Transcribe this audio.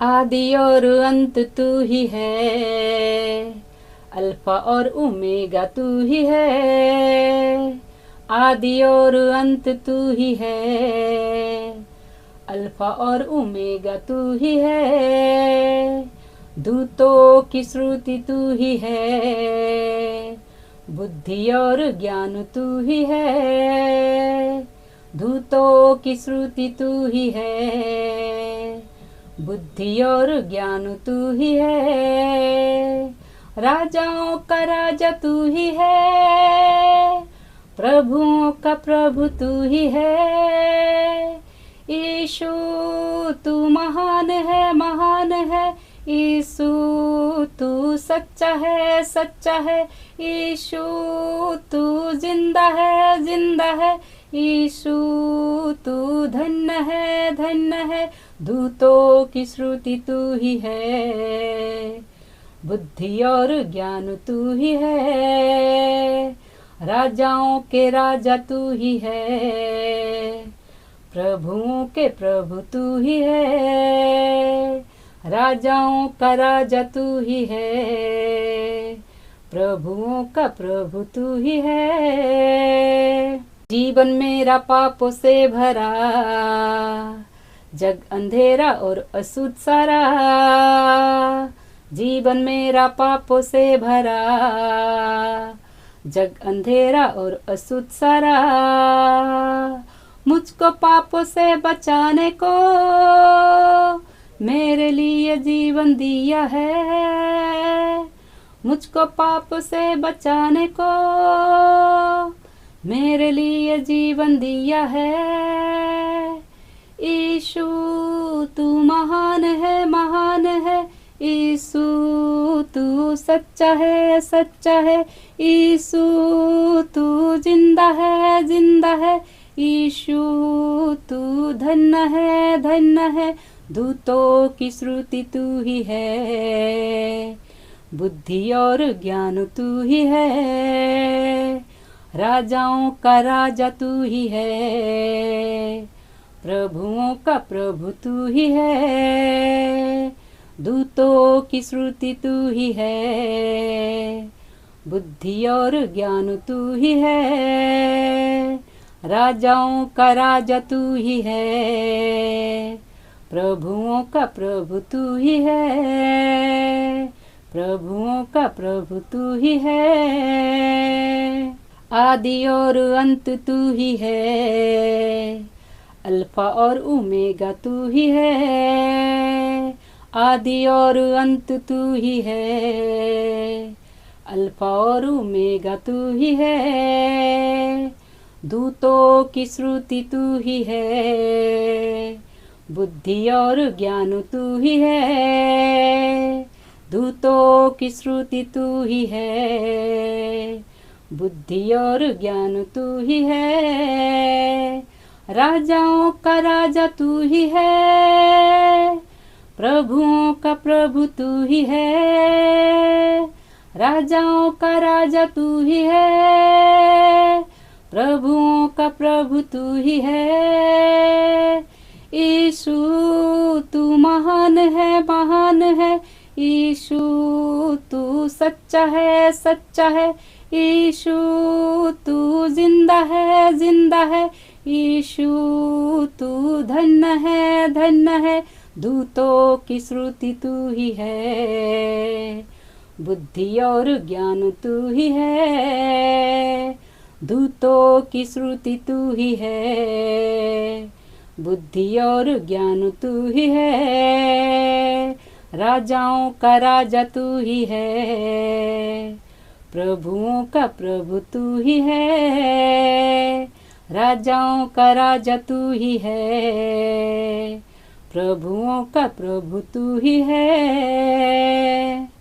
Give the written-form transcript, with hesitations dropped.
आदि और अंत तू ही है, अल्फा और ओमेगा तू ही है। आदि और अंत तू ही है, अल्फा और ओमेगा तू ही है। दूतों की श्रुति तू ही है, बुद्धि और ज्ञान तू ही है। दूतों की श्रुति तू ही है, बुद्धि और ज्ञान तू ही है। राजाओं का राजा तू ही है, प्रभुओं का प्रभु तू ही है। यीशु तू महान है, महान है। यीशु तू सच्चा है, सच्चा है। यीशु तू जिंदा है, जिंदा है। यीशु तू धन्य है, धन्य है। दूतों की श्रुति तू ही है, बुद्धि और ज्ञान तू ही है। राजाओं के राजा तू ही है, प्रभुओं के प्रभु तू ही है। राजाओं का राजा तू ही है, प्रभुओं का प्रभु तू ही है। जीवन मेरा पापों से भरा, जग अंधेरा और अशुद्ध सारा। जीवन मेरा पापों से भरा, जग अंधेरा और अशुद्ध सारा। मुझको पापों से बचाने को मेरे लिए जीवन दिया है। मुझको पाप से बचाने को मेरे लिए जीवन दिया है। यीशु तू महान है, महान है। यीशु तू सच्चा है, सच्चा है। यीशु तू जिंदा है, जिंदा है। यीशु तू धन्य है, धन्य है। दूतों की श्रुति तू ही है, बुद्धि और ज्ञान तू ही है। राजाओं का राजा तू ही है, प्रभुओं का प्रभु तू ही है। दूतों की श्रुति तू ही है, बुद्धि और ज्ञान तू ही है। राजाओं का राजा तू ही है, प्रभुओं का प्रभु तू ही है। प्रभुओं का प्रभु तू ही है। आदि और अंत तू ही है, अल्फा और ओमेगा तू ही है। आदि और अंत तू ही है, अल्फा और ओमेगा तू ही है। दूतों की श्रुति तू ही है, बुद्धि और ज्ञान तू ही है। दूतों की श्रुति तू ही है, बुद्धि और ज्ञान तू ही है। राजाओं का राजा तू ही है, प्रभुओं का प्रभु तू ही है। राजाओं का राजा तू ही है, प्रभुओं का प्रभु तू ही है। यीशु तू महान है, महान है। यीशु तू सच्चा है, सच्चा है। यीशु तू जिंदा है, जिंदा है। यीशु तू धन्य है, धन्य है। दूतों की श्रुति तू ही है, बुद्धि और ज्ञान तू ही है। दूतों की श्रुति तू ही है, बुद्धि और ज्ञान तू ही है। राजाओं का राजा तू ही है, प्रभुओं का प्रभु तू ही है। राजाओं का राजा तू ही है, प्रभुओं का प्रभु तू ही है।